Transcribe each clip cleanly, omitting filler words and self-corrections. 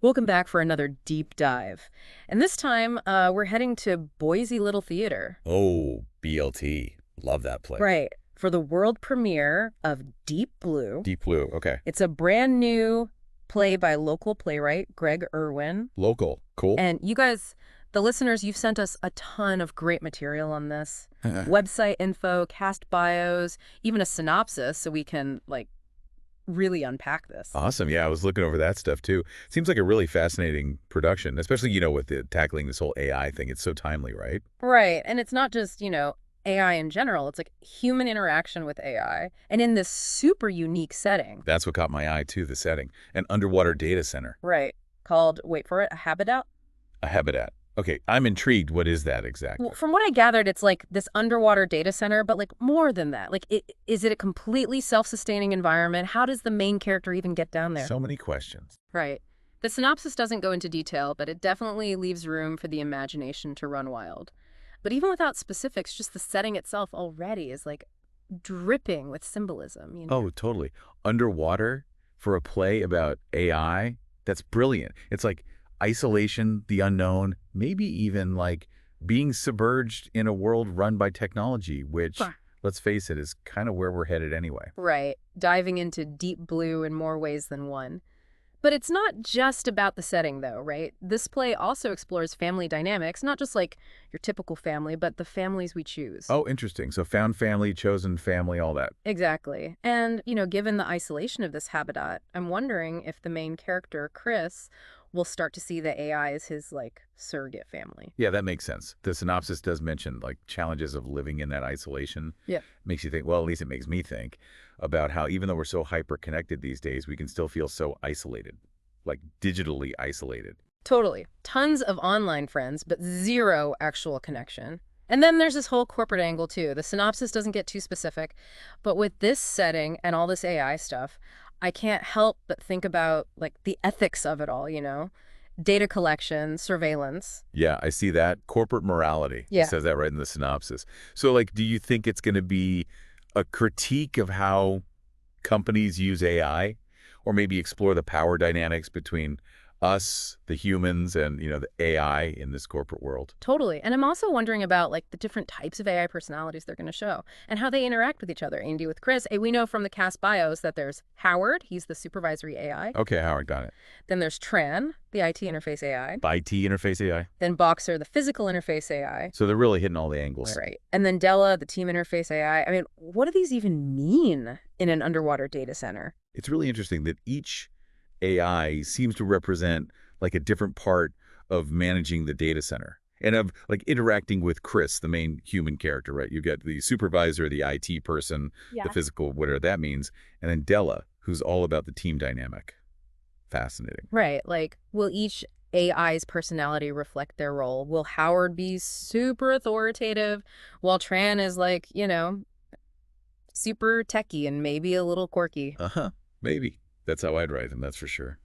Welcome back for another deep dive. And this time, we're heading to Boise Little Theater. Oh, BLT. Love that play. Right, for the world premiere of Deep Blue. Deep Blue. Okay. It's a brand new play by local playwright Gregg Irwin. Local. Cool. And you guys, the listeners, you've sent us a ton of great material on this. Website info, cast bios, even a synopsis so we can, really unpack this. Awesome. Yeah, I was looking over that stuff too. Seems like a really fascinating production, especially, with tackling this whole AI thing. It's so timely, right? Right. And it's not just, AI in general. It's like human interaction with AI. And in this super unique setting. That's what caught my eye too, the setting. An underwater data center. Right. Called, wait for it, a habitat? A habitat. Okay, I'm intrigued. What is that exactly? Well, from what I gathered, it's like this underwater data center, but more than that. Is it a completely self-sustaining environment? How does the main character even get down there? So many questions. Right. The synopsis doesn't go into detail, but it definitely leaves room for the imagination to run wild. But even without specifics, just the setting itself already is dripping with symbolism. Oh, totally. Underwater for a play about AI? That's brilliant. It's like isolation, the unknown, maybe even being submerged in a world run by technology, which, let's face it, is kind of where we're headed anyway. Right. Diving into deep blue in more ways than one. But it's not just about the setting, though, right? This play also explores family dynamics, not just your typical family, but the families we choose. Oh, interesting. So found family, chosen family, all that. Exactly. And, given the isolation of this habitat, I'm wondering if the main character, Chris, will start to see the AI as his, surrogate family. Yeah, that makes sense. The synopsis does mention, challenges of living in that isolation. Yeah. Makes you think, well, at least it makes me think about how even though we're so hyper-connected these days, we can still feel so isolated, digitally isolated. Totally. Tons of online friends, but zero actual connection. And then there's this whole corporate angle, too. The synopsis doesn't get too specific, but with this setting and all this AI stuff, I can't help but think about, the ethics of it all, Data collection, surveillance. Yeah, I see that. Corporate morality. Yeah. It says that right in the synopsis. So, do you think it's going to be a critique of how companies use AI? Or maybe explore the power dynamics between us, the humans, and, the AI in this corporate world? Totally. And I'm also wondering about, the different types of AI personalities they're going to show and how they interact with each other. Andy with Chris. We know from the cast bios that there's Howard. He's the supervisory AI. Okay, Howard, got it. Then there's Tran, the IT interface AI. IT interface AI? Then Boxer, the physical interface AI. So they're really hitting all the angles. Right. And then Della, the team interface AI. I mean, what do these even mean in an underwater data center? It's really interesting that each AI seems to represent a different part of managing the data center and of interacting with Chris, the main human character, right? You've got the supervisor, the IT person, the physical, whatever that means, and then Della, who's all about the team dynamic. Fascinating. Right. Will each AI's personality reflect their role? Will Howard be super authoritative while Tran is super techie and maybe a little quirky? Maybe. That's how I'd write them, that's for sure.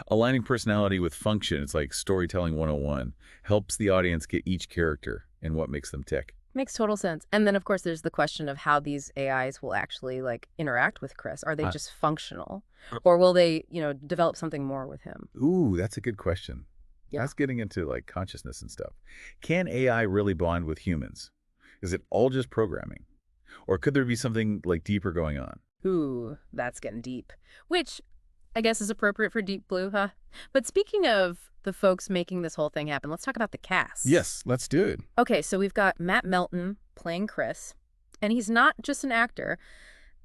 Aligning personality with function, it's like storytelling 101, helps the audience get each character and what makes them tick. Makes total sense. And then, of course, there's the question of how these AIs will actually, interact with Chris. Are they just functional? Or will they, develop something more with him? Ooh, that's a good question. Yeah. That's getting into, consciousness and stuff. Can AI really bond with humans? Is it all just programming? Or could there be something, deeper going on? Ooh, that's getting deep. Which I guess is appropriate for Deep Blue, huh? But speaking of the folks making this whole thing happen, let's talk about the cast. Yes, let's do it. Okay, so we've got Matt Melton playing Chris, and he's not just an actor.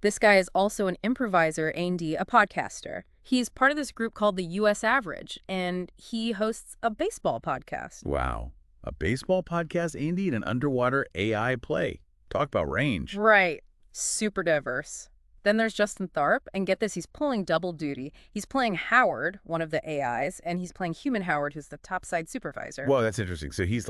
This guy is also an improviser and a podcaster. He's part of this group called the U.S. Average, and he hosts a baseball podcast. Wow. A baseball podcast, Andy, and an underwater AI play. Talk about range. Right. Super diverse. Then there's Justin Tharp, and get this, he's pulling double duty. He's playing Howard, one of the AIs, and he's playing human Howard, who's the topside supervisor. Whoa, that's interesting. So he's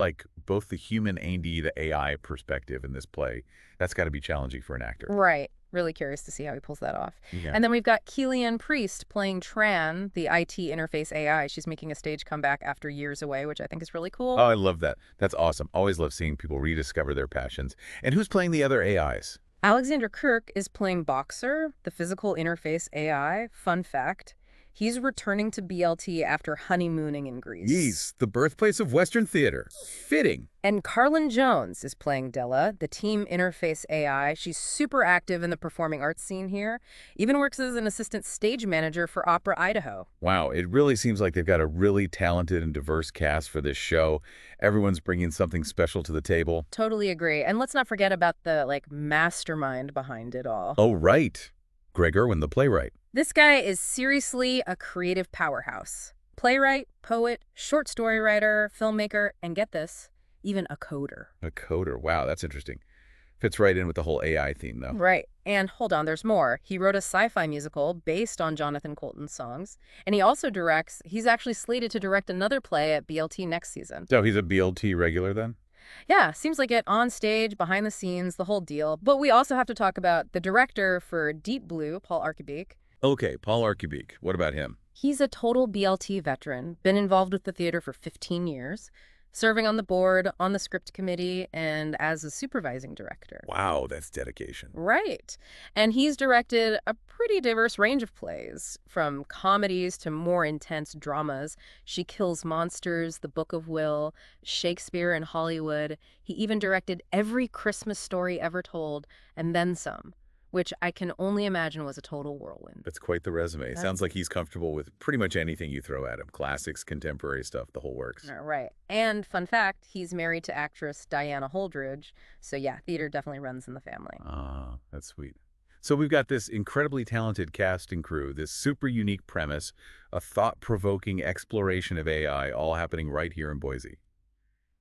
both the human and the AI perspective in this play. That's got to be challenging for an actor. Right. Really curious to see how he pulls that off. Yeah. And then we've got Keelianne Priest playing Tran, the IT interface AI. She's making a stage comeback after years away, which I think is really cool. Oh, I love that. That's awesome. Always love seeing people rediscover their passions. And who's playing the other AIs? Alexander Kirk is playing Boxer, the physical interface AI. Fun fact, He's returning to BLT after honeymooning in Greece. Yeez, the birthplace of Western theater. Fitting. And Carlin Jones is playing Della, the team interface AI. She's super active in the performing arts scene here, even works as an assistant stage manager for Opera Idaho. Wow, it really seems like they've got a really talented and diverse cast for this show. Everyone's bringing something special to the table. Totally agree. And let's not forget about the, mastermind behind it all. Oh, right. Gregg Irwin, the playwright. This guy is seriously a creative powerhouse. Playwright, poet, short story writer, filmmaker, and get this, even a coder. A coder. Wow, that's interesting. Fits right in with the whole AI theme, though. Right. And hold on, there's more. He wrote a sci-fi musical based on Jonathan Coulton's songs. And he's actually slated to direct another play at BLT next season. So he's a BLT regular then? Yeah, seems like it on stage, behind the scenes, the whole deal. But we also have to talk about the director for Deep Blue, Paul Archibeque. Okay, Paul Archibeque. What about him? He's a total BLT veteran, been involved with the theater for 15 years, serving on the board, on the script committee, and as a supervising director. Wow, that's dedication. Right. And he's directed a pretty diverse range of plays, from comedies to more intense dramas. She Kills Monsters, The Book of Will, Shakespeare in Hollywood. He even directed every Christmas story ever told, and then some, which I can only imagine was a total whirlwind. That's quite the resume. Sounds like he's comfortable with pretty much anything you throw at him. Classics, contemporary stuff, the whole works. Right. And fun fact, he's married to actress Diana Holdridge. So yeah, theater definitely runs in the family. Ah, that's sweet. So we've got this incredibly talented cast and crew, this super unique premise, a thought-provoking exploration of AI all happening right here in Boise.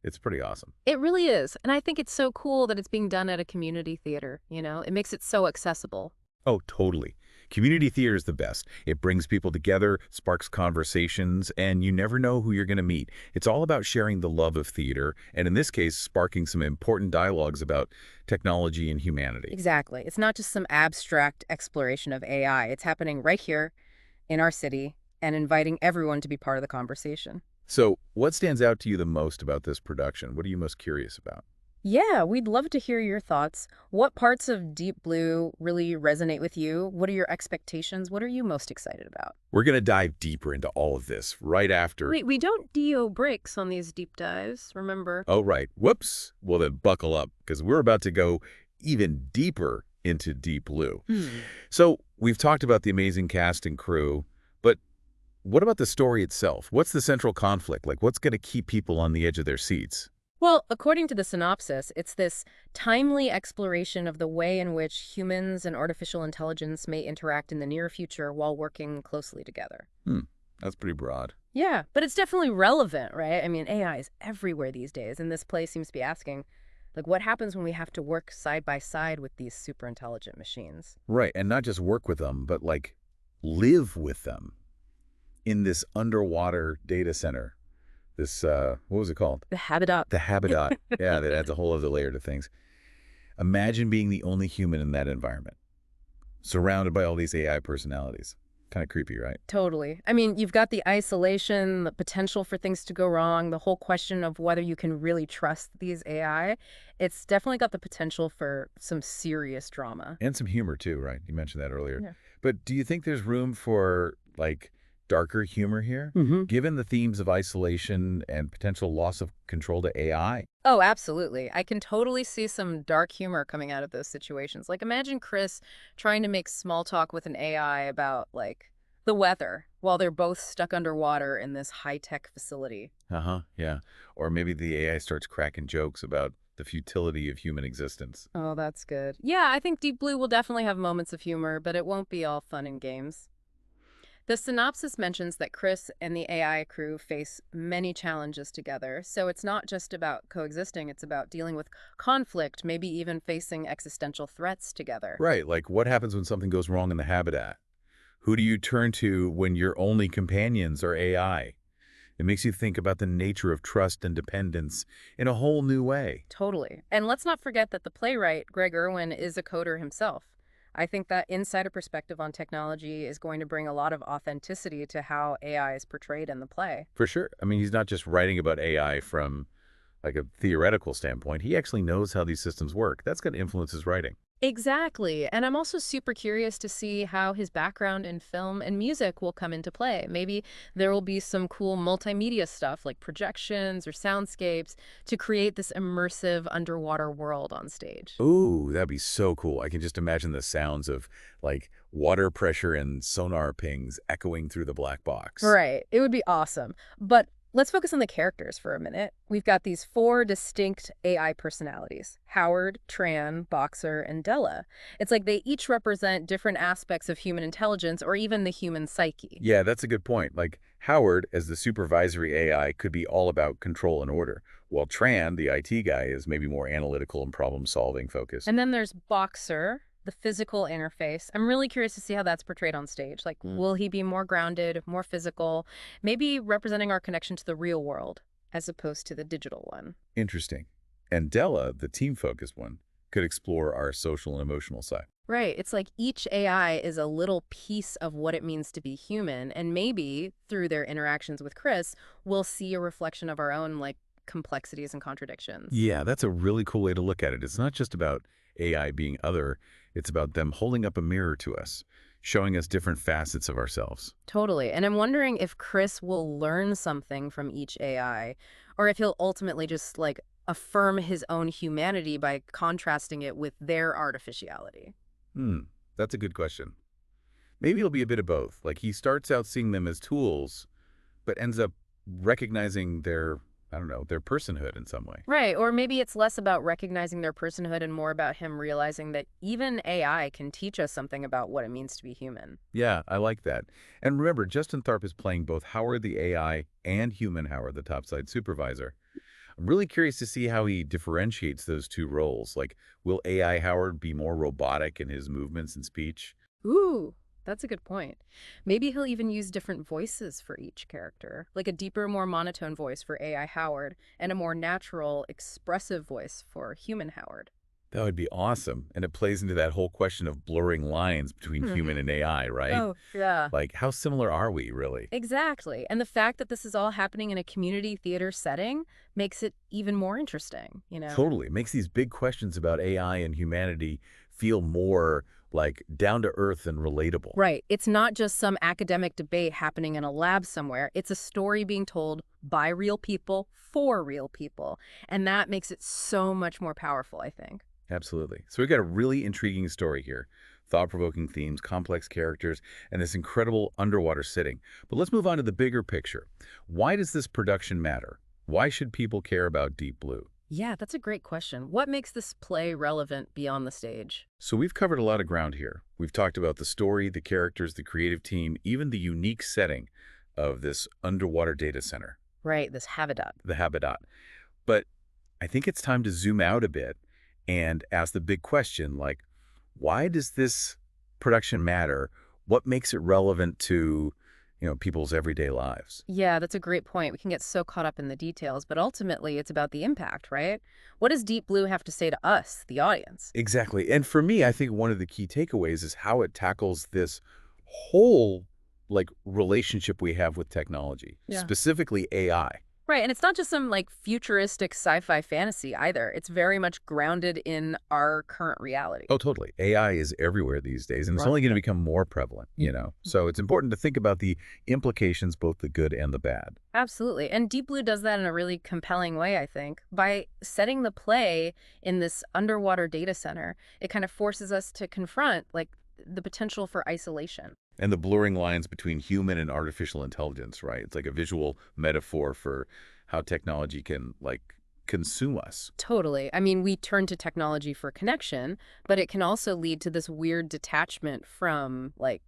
It's pretty awesome. It really is. And I think it's so cool that it's being done at a community theater, you know? It makes it so accessible. Oh, totally. Community theater is the best. It brings people together, sparks conversations, and you never know who you're going to meet. It's all about sharing the love of theater, and in this case, sparking some important dialogues about technology and humanity. Exactly. It's not just some abstract exploration of AI. It's happening right here in our city and inviting everyone to be part of the conversation. So, what stands out to you the most about this production? What are you most curious about? Yeah, we'd love to hear your thoughts. What parts of Deep Blue really resonate with you? What are your expectations? What are you most excited about? We're going to dive deeper into all of this right after... Wait, we don't DO breaks on these deep dives, remember? Oh, right. Whoops. Well, then buckle up, because we're about to go even deeper into Deep Blue. So, we've talked about the amazing cast and crew, but what about the story itself? What's the central conflict? Like, what's going to keep people on the edge of their seats? Well, according to the synopsis, it's this timely exploration of the way in which humans and artificial intelligence may interact in the near future while working closely together. That's pretty broad. Yeah, but it's definitely relevant, right? I mean, AI is everywhere these days, and this play seems to be asking, what happens when we have to work side by side with these super intelligent machines? Right, and not just work with them, but, live with them in this underwater data center. This, what was it called? The Habitat. The Habitat. Yeah, that adds a whole other layer to things. Imagine being the only human in that environment, surrounded by all these AI personalities. Kind of creepy, right? Totally. I mean, you've got the isolation, the potential for things to go wrong, the whole question of whether you can really trust these AI. It's definitely got the potential for some serious drama. And some humor, too, right? You mentioned that earlier. Yeah. But do you think there's room for, darker humor here, given the themes of isolation and potential loss of control to AI? Oh, absolutely. I can totally see some dark humor coming out of those situations. Imagine Chris trying to make small talk with an AI about, the weather while they're both stuck underwater in this high-tech facility. Yeah. Or maybe the AI starts cracking jokes about the futility of human existence. Oh, that's good. Yeah, I think Deep Blue will definitely have moments of humor, but it won't be all fun and games. The synopsis mentions that Chris and the AI crew face many challenges together, so it's not just about coexisting, it's about dealing with conflict, maybe even facing existential threats together. Right, what happens when something goes wrong in the Habitat? Who do you turn to when your only companions are AI? It makes you think about the nature of trust and dependence in a whole new way. Totally. And let's not forget that the playwright, Gregg Irwin, is a coder himself. I think that insider perspective on technology is going to bring a lot of authenticity to how AI is portrayed in the play. For sure. I mean, he's not just writing about AI from a theoretical standpoint. He actually knows how these systems work. That's going to influence his writing. Exactly. And I'm also super curious to see how his background in film and music will come into play. Maybe there will be some cool multimedia stuff like projections or soundscapes to create this immersive underwater world on stage. Ooh, that'd be so cool. I can just imagine the sounds of like water pressure and sonar pings echoing through the black box. Right. It would be awesome. But let's focus on the characters for a minute. We've got these four distinct AI personalities: Howard, Tran, Boxer, and Della. It's like they each represent different aspects of human intelligence or even the human psyche. Yeah, that's a good point. Like Howard, as the supervisory AI, could be all about control and order, while Tran, the IT guy, is maybe more analytical and problem-solving focused. And then there's Boxer, the physical interface. I'm really curious to see how that's portrayed on stage. Like, will he be more grounded, more physical, maybe representing our connection to the real world as opposed to the digital one? Interesting. And Della, the team-focused one, could explore our social and emotional side. Right. It's like each AI is a little piece of what it means to be human. And maybe through their interactions with Chris, we'll see a reflection of our own, like, complexities and contradictions. Yeah, that's a really cool way to look at it. It's not just about AI being other, it's about them holding up a mirror to us, showing us different facets of ourselves. Totally. And I'm wondering if Chris will learn something from each AI, or if he'll ultimately just, like, affirm his own humanity by contrasting it with their artificiality. Hmm, that's a good question. Maybe it'll be a bit of both. Like he starts out seeing them as tools, but ends up recognizing their, I don't know, their personhood in some way. Right. Or maybe it's less about recognizing their personhood and more about him realizing that even AI can teach us something about what it means to be human. Yeah, I like that. And remember, Justin Tharp is playing both Howard the AI and human Howard, the topside supervisor. I'm really curious to see how he differentiates those two roles. Like, will AI Howard be more robotic in his movements and speech? Ooh, that's a good point. Maybe he'll even use different voices for each character, like a deeper, more monotone voice for AI Howard and a more natural, expressive voice for human Howard. That would be awesome. And it plays into that whole question of blurring lines between Hmm. human and AI, right? Oh, yeah. Like, how similar are we, really? Exactly. And the fact that this is all happening in a community theater setting makes it even more interesting, you know? Totally. It makes these big questions about AI and humanity feel more like down to earth and relatable. Right. It's not just some academic debate happening in a lab somewhere. It's a story being told by real people for real people. And that makes it so much more powerful, I think. Absolutely. So we've got a really intriguing story here. Thought-provoking themes, complex characters, and this incredible underwater setting. But let's move on to the bigger picture. Why does this production matter? Why should people care about Deep Blue? Yeah, that's a great question. What makes this play relevant beyond the stage? So we've covered a lot of ground here. We've talked about the story, the characters, the creative team, even the unique setting of this underwater data center, Right, this habitat. the habitat. But I think it's time to zoom out a bit and ask the big question, like, why does this production matter? What makes it relevant to, people's everyday lives? Yeah, that's a great point. We can get so caught up in the details, but ultimately it's about the impact, right? What does Deep Blue have to say to us, the audience? Exactly. And for me, I think one of the key takeaways is how it tackles this whole like relationship we have with technology, Yeah. specifically AI. Right, and it's not just some like futuristic sci-fi fantasy either. It's very much grounded in our current reality. Oh, totally. AI is everywhere these days, and it's Right. only going to become more prevalent. So it's important to think about the implications, both the good and the bad. Absolutely. And Deep Blue does that in a really compelling way, I think. By setting the play in this underwater data center, it kind of forces us to confront like the potential for isolation. And the blurring lines between human and artificial intelligence, right? It's like a visual metaphor for how technology can, like, consume us. Totally. I mean, we turn to technology for connection, but it can also lead to this weird detachment from like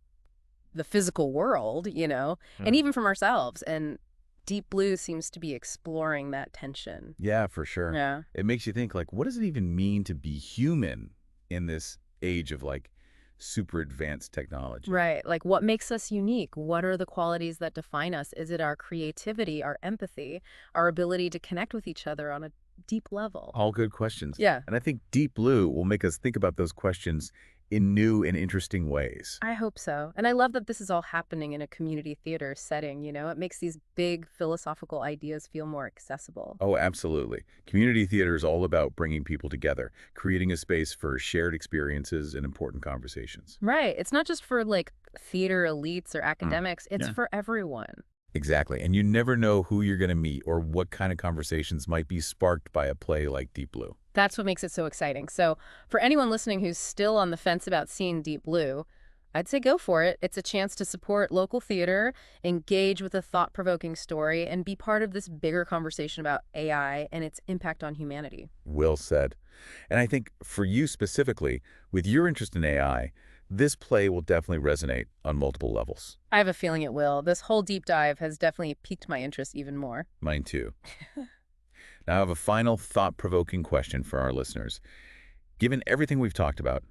the physical world, and even from ourselves. And Deep Blue seems to be exploring that tension. Yeah, for sure. Yeah. It makes you think, like, what does it even mean to be human in this age of, like, super advanced technology? Right. Like what makes us unique? What are the qualities that define us? Is it our creativity, our empathy, our ability to connect with each other on a deep level? All good questions. Yeah. And I think Deep Blue will make us think about those questions in new and interesting ways. I hope so. And I love that this is all happening in a community theater setting, you know? It makes these big philosophical ideas feel more accessible. Oh, absolutely. Community theater is all about bringing people together, creating a space for shared experiences and important conversations. Right. It's not just for like theater elites or Mm. academics, it's Yeah. for everyone. Exactly. And you never know who you're going to meet or what kind of conversations might be sparked by a play like Deep Blue. That's what makes it so exciting. So, for anyone listening who's still on the fence about seeing Deep Blue, I'd say go for it. It's a chance to support local theater, engage with a thought-provoking story, and be part of this bigger conversation about AI and its impact on humanity. Well said. And I think for you specifically, with your interest in AI, this play will definitely resonate on multiple levels. I have a feeling it will. This whole deep dive has definitely piqued my interest even more. Mine too. Now I have a final thought-provoking question for our listeners. Given everything we've talked about,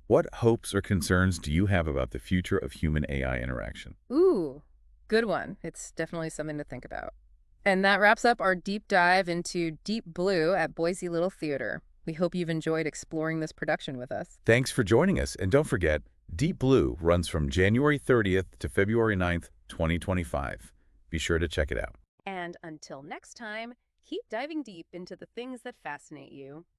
what hopes or concerns do you have about the future of human-AI interaction? Ooh, good one. It's definitely something to think about. And that wraps up our deep dive into Deep Blue at Boise Little Theater. We hope you've enjoyed exploring this production with us. Thanks for joining us, and don't forget, Deep Blue runs from January 30th to February 9th, 2025. Be sure to check it out. And until next time, keep diving deep into the things that fascinate you.